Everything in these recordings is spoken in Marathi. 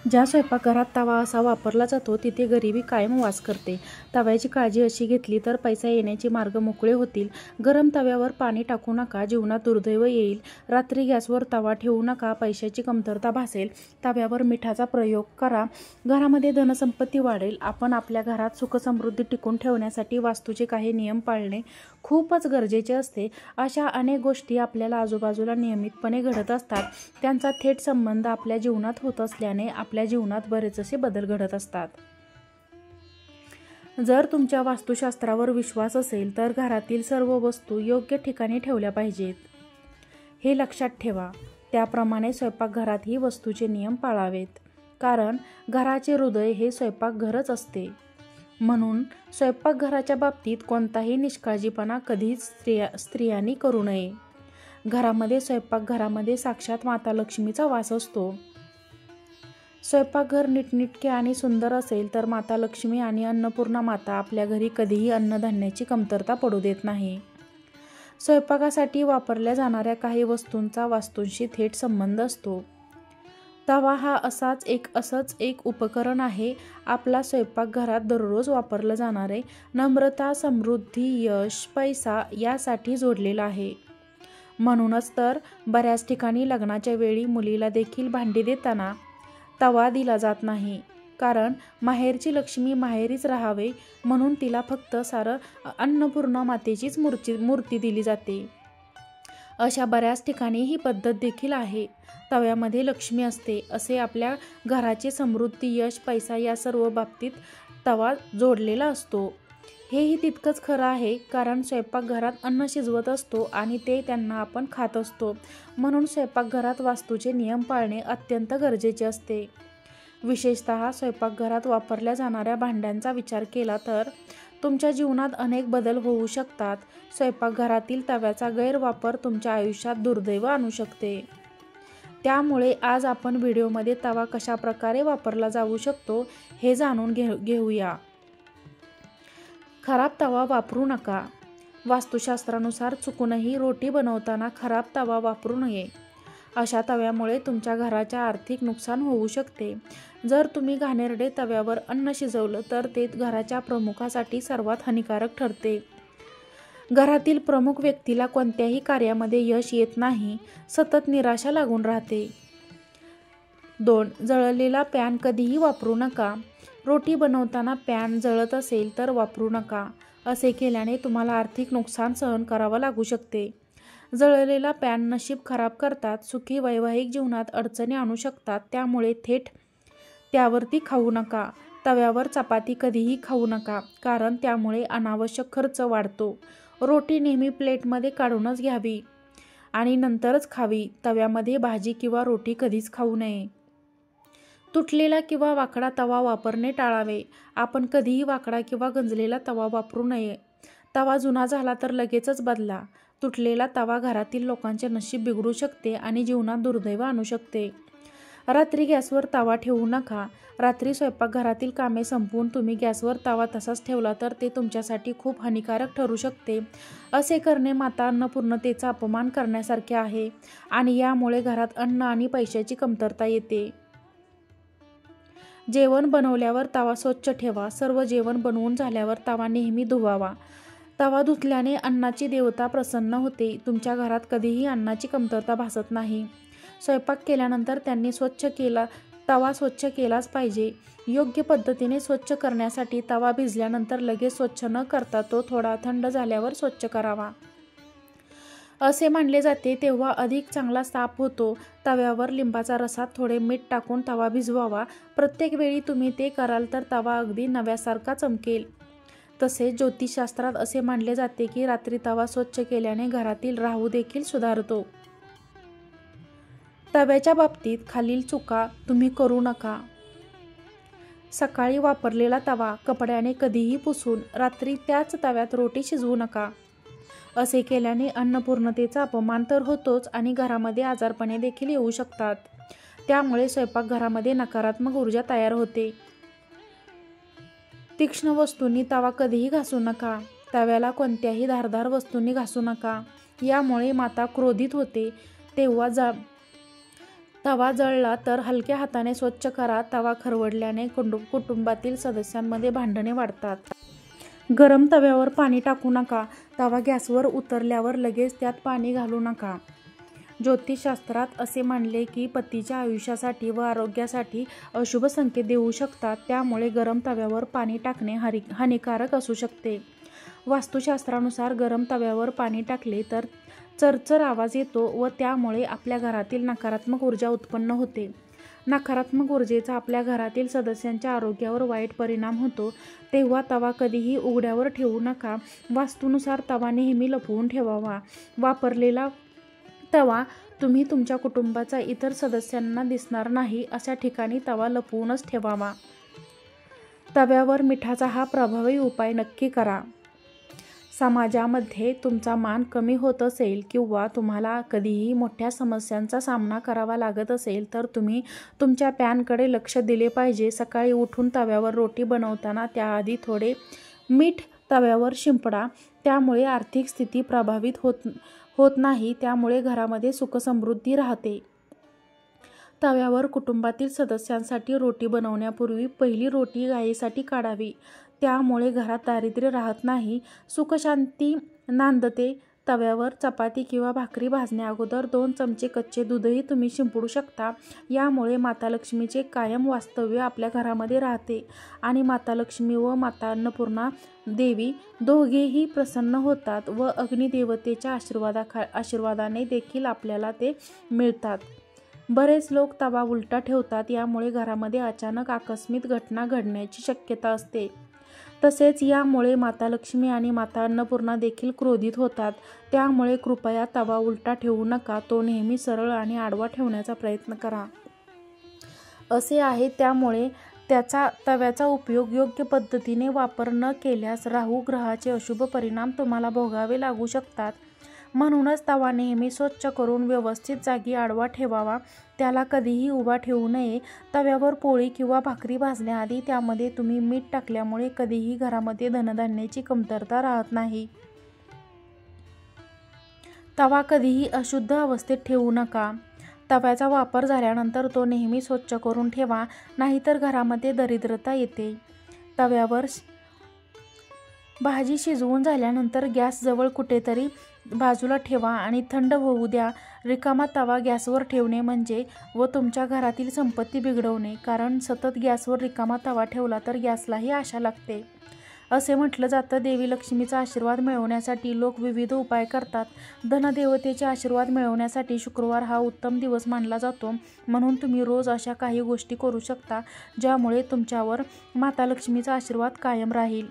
ज्या स्वयंपाकघरात तवा असा वापरला जातो तिथे गरिबी कायम वास करते. तव्याची काळजी अशी घेतली तर पैसा येण्याचे मार्ग मोकळे होतील. गरम तव्यावर पाणी टाकू नका, जीवनात दुर्दैव येईल. रात्री गॅसवर तवा ठेवू नका, पैशाची कमतरता भासेल. तव्यावर मिठाचा प्रयोग करा, घरामध्ये धनसंपत्ती वाढेल. आपण आपल्या घरात सुखसमृद्धी टिकून ठेवण्यासाठी वास्तूचे काही नियम पाळणे खूपच गरजेचे असते. अशा अनेक गोष्टी आपल्याला आजूबाजूला नियमितपणे घडत असतात. त्यांचा थेट संबंध आपल्या जीवनात होत असल्याने आपल्या जीवनात बरेचसे बदल घडत असतात. जर तुमच्या वास्तुशास्त्रावर विश्वास असेल तर घरातील सर्व वस्तू योग्य ठिकाणी ठेवल्या पाहिजेत, हे लक्षात ठेवा. त्याप्रमाणे स्वयंपाकघरातही वस्तूचे नियम पाळावेत, कारण घराचे हृदय हे स्वयंपाकघरच असते. म्हणून स्वयंपाकघराच्या बाबतीत कोणताही निष्काळजीपणा कधीच स्त्रियांनी करू नये. स्वयंपाकघरामध्ये साक्षात माता लक्ष्मीचा वास असतो. स्वयंपाकघर नीटनेटके आणि सुंदर असेल तर माता लक्ष्मी आणि अन्नपूर्णा माता आपल्या घरी कधीही अन्नधान्याची कमतरता पडू देत नाही. स्वयंपाकासाठी वापरल्या जाणाऱ्या काही वस्तूंचा वास्तूंशी थेट संबंध असतो. तवा हा असंच एक उपकरण आहे. आपला स्वयंपाकघरात दररोज वापरलं जाणारे नम्रता, समृद्धी, यश, पैसा यासाठी जोडलेला आहे. म्हणूनच तर बऱ्याच ठिकाणी लग्नाच्या वेळी मुलीला देखील भांडी देताना तवा दिला जात नाही, कारण माहेरची लक्ष्मी माहेरीच राहावे म्हणून तिला फक्त सारं अन्नपूर्णा मातेचीच मूर्ती दिली जाते. अशा बऱ्याच ठिकाणी ही पद्धत देखील आहे. तव्यामध्ये लक्ष्मी असते असे आपल्या घराचे समृद्धी, यश, पैसा या सर्व बाबतीत तवा जोडलेला असतो. हेही तितकंच खरं आहे, कारण स्वयंपाकघरात अन्न शिजवत असतो आणि ते त्यांना आपण खात असतो. म्हणून स्वयंपाकघरात वास्तूचे नियम पाळणे अत्यंत गरजेचे असते. विशेषतः स्वयंपाकघरात वापरल्या जाणाऱ्या भांड्यांचा विचार केला तर तुमच्या जीवनात अनेक बदल होऊ शकतात. स्वयंपाकघरातील तव्याचा गैरवापर तुमच्या आयुष्यात दुर्दैव आणू शकते. त्यामुळे आज आपण व्हिडिओमध्ये तवा कशा प्रकारे वापरला जाऊ शकतो हे जाणून घेऊया. खराब तवा वापरू नका. वास्तुशास्त्रानुसार चुकूनही रोटी बनवताना खराब तवा वापरू नये. अशा तव्यामुळे तुमच्या घराच्या आर्थिक नुकसान होऊ शकते. जर तुम्ही घाणेरडे तव्यावर अन्न शिजवलं तर ते घराच्या प्रमुखासाठी सर्वात हानिकारक ठरते. घरातील प्रमुख व्यक्तीला कोणत्याही कार्यामध्ये यश येत नाही, सतत निराशा लागून राहते. 2. जळलेला पॅन कधीही वापरू नका. रोटी बनवताना पॅन जळत असेल तर वापरू नका. असे केल्याने तुम्हाला आर्थिक नुकसान सहन करावं लागू शकते. जळलेला पॅन नशीब खराब करतात, सुखी वैवाहिक जीवनात अडचणी आणू शकतात. त्यामुळे थेट त्यावरती खाऊ नका. तव्यावर चपाती कधीही खाऊ नका, कारण त्यामुळे अनावश्यक खर्च वाढतो. रोटी नेहमी प्लेटमध्ये काढूनच घ्यावी आणि नंतरच खावी. तव्यामध्ये भाजी किंवा रोटी कधीच खाऊ नये. तुटलेला किंवा वाकडा तवा वापरणे टाळावे. आपण कधीही वाकडा किंवा गंजलेला तवा वापरू नये. तवा जुना झाला तर लगेचच बदला. तुटलेला तवा घरातील लोकांचे नशीब बिघडू शकते आणि जीवनात दुर्दैव आणू शकते. रात्री गॅसवर तवा ठेवू नका. रात्री स्वयंपाकघरातील कामे संपवून तुम्ही गॅसवर तवा तसाच ठेवला तर ते तुमच्यासाठी खूप हानिकारक ठरू शकते. असे करणे माता अन्नपूर्णतेचा अपमान करण्यासारखे आहे आणि यामुळे घरात अन्न आणि पैशाची कमतरता येते. जेवण बनवल्यावर तवा स्वच्छ ठेवा. सर्व जेवण बनवून झाल्यावर तवा नेहमी धुवावा. तवा धुतल्याने अन्नाची देवता प्रसन्न होते. तुमच्या घरात कधीही अन्नाची कमतरता भासत नाही. स्वयंपाक केल्यानंतर तवा स्वच्छ केलाच पाहिजे. योग्य पद्धतीने स्वच्छ करण्यासाठी तवा भिजल्यानंतर लगेच स्वच्छ न करता तो थोडा थंड झाल्यावर स्वच्छ करावा. असे मानले जाते, तेव्हा अधिक चांगला साफ होतो. तव्यावर लिंबाचा रसात थोडे मीठ टाकून तवा भिजवावा. प्रत्येक वेळी तुम्ही ते कराल तर तवा अगदी नव्यासारखा चमकेल. तसेच ज्योतिषशास्त्रात असे मानले जाते की रात्री तवा स्वच्छ केल्याने घरातील राहू देखील सुधारतो. तव्याच्या बाबतीत खालील चुका तुम्ही करू नका. सकाळी वापरलेला तवा कपड्याने कधीही पुसून रात्री त्याच तव्यात रोटी शिजवू नका. असे केल्याने अन्नपूर्णतेचा अपमान तर होतोच आणि घरामध्ये आजारपणे देखील येऊ शकतात. त्यामुळे स्वयंपाकघरामध्ये नकारात्मक ऊर्जा तयार होते. तीक्ष्ण वस्तूंनी तवा कधीही घासू नका. तव्याला कोणत्याही धारदार वस्तूंनी घासू नका. यामुळे माता क्रोधित होते. तवा जळला तर हलक्या हाताने स्वच्छ करा. तवा खरवडल्याने कुटुंबातील सदस्यांमध्ये भांडणे वाढतात. गरम तव्यावर पाणी टाकू नका. तवा गॅसवर उतरल्यावर लगेच त्यात पाणी घालू नका. ज्योतिषशास्त्रात असे मानले की पतीच्या आयुष्यासाठी व आरोग्यासाठी अशुभ संकेत देऊ शकतात. त्यामुळे गरम तव्यावर पाणी टाकणे हानिकारक असू शकते. वास्तुशास्त्रानुसार गरम तव्यावर पाणी टाकले तर चरचर आवाज येतो व त्यामुळे आपल्या घरातील नकारात्मक ऊर्जा उत्पन्न होते. नकारात्मक ऊर्जेचा आपल्या घरातील सदस्यांच्या आरोग्यावर वाईट परिणाम होतो. तेव्हा तवा कधीही उघड्यावर ठेवू नका. वास्तूनुसार तवा नेहमी लपवून ठेवावा. वापरलेला तवा तुम्ही तुमच्या कुटुंबाचा इतर सदस्यांना दिसणार नाही अशा ठिकाणी तवा लपवूनच ठेवावा. तव्यावर मिठाचा हा प्रभावी उपाय नक्की करा. समाजामध्ये तुमचा मान कमी होत असेल किंवा तुम्हाला कधीही मोठ्या समस्यांचा सामना करावा लागत असेल तर तुम्ही तुमच्या पॅनकडे लक्ष दिले पाहिजे. सकाळी उठून तव्यावर रोटी बनवताना त्याआधी थोडे मीठ तव्यावर शिंपडा. त्यामुळे आर्थिक स्थिती प्रभावित होत नाही. त्यामुळे घरामध्ये सुखसमृद्धी राहते. तव्यावर कुटुंबातील सदस्यांसाठी रोटी बनवण्यापूर्वी पहिली रोटी गायीसाठी काढावी. त्यामुळे घरात दारिद्र्य राहत नाही, सुखशांती नांदते. तव्यावर चपाती किंवा भाकरी भाजण्या अगोदर 2 चमचे कच्चे दूधही तुम्ही शिंपडू शकता. यामुळे माता लक्ष्मीचे कायम वास्तव्य आपल्या घरामध्ये राहते आणि माता लक्ष्मी व माता अन्नपूर्णा देवी दोघेही प्रसन्न होतात व अग्निदेवतेच्या आशीर्वादाने देखील आपल्याला ते मिळतात. बरेच लोक तवा उलटा ठेवतात. यामुळे घरामध्ये अचानक आकस्मिक घटना घडण्याची शक्यता असते. तसेच यामुळे माता लक्ष्मी आणि माता अन्नपूर्णा देखील क्रोधित होतात. त्यामुळे कृपया तवा उलटा ठेवू नका. तो नेहमी सरळ आणि आडवा ठेवण्याचा प्रयत्न करा. असे आहे त्यामुळे तव्याचा उपयोग योग्य पद्धतीने वापर न केल्यास राहू ग्रहाचे अशुभ परिणाम तुम्हाला भोगावे लागू शकतात. म्हणूनच तवा नेहमी स्वच्छ करून व्यवस्थित जागी आडवा ठेवावा. त्याला कधीही उभा ठेवू नये. तव्यावर पोळी किंवा भाकरी भाजण्याआधी त्यामध्ये तुम्ही मीठ टाकल्यामुळे कधीही घरामध्ये धनधान्याची कमतरता राहत नाही. तवा कधीही अशुद्ध अवस्थेत ठेवू नका. तव्याचा वापर झाल्यानंतर तो नेहमी स्वच्छ करून ठेवा, नाहीतर घरामध्ये दरिद्रता येते. तव्यावर भाजी शिजवून झाल्यानंतर गॅस जवळ कुठेतरी बाजूला ठेवा आणि थंड होऊ द्या. रिकामा तवा गॅसवर ठेवणे म्हणजे व तुमच्या घरातील संपत्ती बिघडवणे. कारण सतत गॅसवर रिकामा तवा ठेवला तर गॅसलाही आशा लागते. असे म्हटलं जातं, देवी लक्ष्मीचा आशीर्वाद मिळवण्यासाठी लोक विविध उपाय करतात. धनदेवतेचे आशीर्वाद मिळवण्यासाठी शुक्रवार हा उत्तम दिवस मानला जातो. म्हणून तुम्ही रोज अशा काही गोष्टी करू शकता ज्यामुळे तुमच्यावर माता लक्ष्मीचा आशीर्वाद कायम राहील.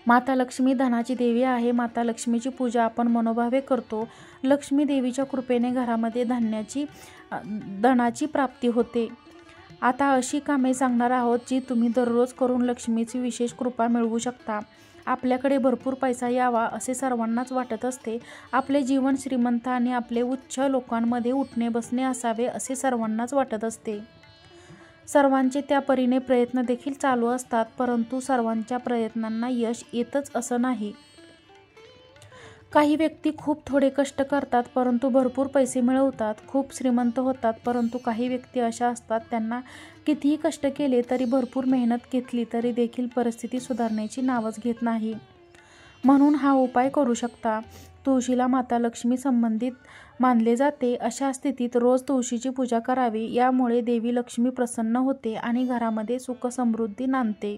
माता लक्ष्मी धनाची देवी आहे. माता लक्ष्मीची पूजा आपण मनोभावे करतो. लक्ष्मी देवीच्या कृपेने घरामध्ये धनाची प्राप्ती होते. आता अशी कामे सांगणार आहोत जी तुम्ही दररोज करून लक्ष्मीची विशेष कृपा मिळवू शकता. आपल्याकडे भरपूर पैसा यावा असे सर्वांनाच वाटत असते. आपले जीवन श्रीमंत आणि आपले उच्च लोकांमध्ये उठणे बसणे असावे असे सर्वांनाच वाटत असते. सर्वांचे त्या परीने प्रयत्न देखील चालू असतात, परंतु सर्वांच्या प्रयत्नांना यश येतच असं नाही. काही व्यक्ती खूप थोडे कष्ट करतात परंतु भरपूर पैसे मिळवतात, खूप श्रीमंत होतात. परंतु काही व्यक्ती अशा असतात त्यांना कितीही कष्ट केले तरी, भरपूर मेहनत घेतली तरी देखील परिस्थिती सुधारण्याची नावच घेत नाही. म्हणून हा उपाय करू शकता. तुळशीला माता लक्ष्मी संबंधित मानले जाते. अशा स्थितीत रोज तुळशीची पूजा करावी. यामुळे देवी लक्ष्मी प्रसन्न होते आणि घरामध्ये सुख समृद्धी नांदते.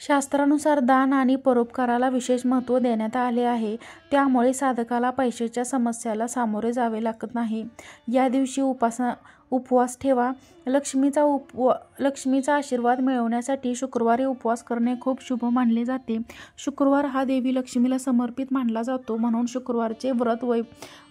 शास्त्रानुसार दान आणि परोपकाराला विशेष महत्त्व देण्यात आले आहे. त्यामुळे साधकाला पैशाच्या समस्याला सामोरे जावे लागत नाही. या दिवशी उपवास ठेवा. लक्ष्मीचा आशीर्वाद मिळवण्यासाठी शुक्रवारी उपवास करणे खूप शुभ मानले जाते. शुक्रवार हा देवी लक्ष्मीला समर्पित मानला जातो. म्हणून शुक्रवारचे व्रत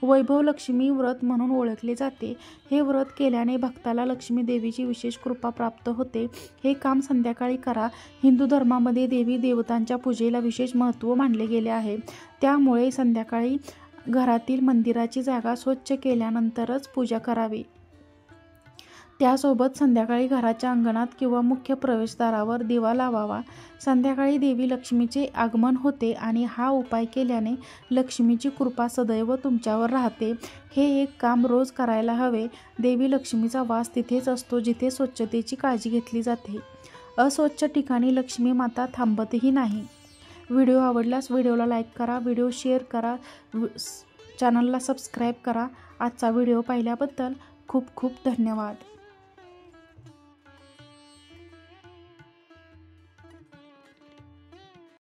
वैभव लक्ष्मी व्रत म्हणून ओळखले जाते. हे व्रत केल्याने भक्ताला लक्ष्मी देवीची विशेष कृपा प्राप्त होते. हे काम संध्याकाळी करा. हिंदू धर्मामध्ये देवी देवतांच्या पूजेला विशेष महत्त्व मानले गेले आहे. त्यामुळे संध्याकाळी घरातील मंदिराची जागा स्वच्छ केल्यानंतरच पूजा करावी. त्यासोबत संध्याकाळी घराच्या अंगणात किंवा मुख्य प्रवेशद्वारावर दिवा लावावा. संध्याकाळी देवी लक्ष्मीचे आगमन होते आणि हा उपाय केल्याने लक्ष्मीची कृपा सदैव तुमच्यावर राहते. हे एक काम रोज करायला हवे. देवी लक्ष्मीचा वास तिथेच असतो जिथे स्वच्छतेची काळजी घेतली जाते. अस्वच्छ ठिकाणी लक्ष्मी माता थांबतही नाही. व्हिडिओ आवडल्यास व्हिडिओला लाईक करा, व्हिडिओ शेअर करा, चॅनलला सबस्क्राईब करा. आजचा व्हिडिओ पाहिल्याबद्दल खूप खूप धन्यवाद.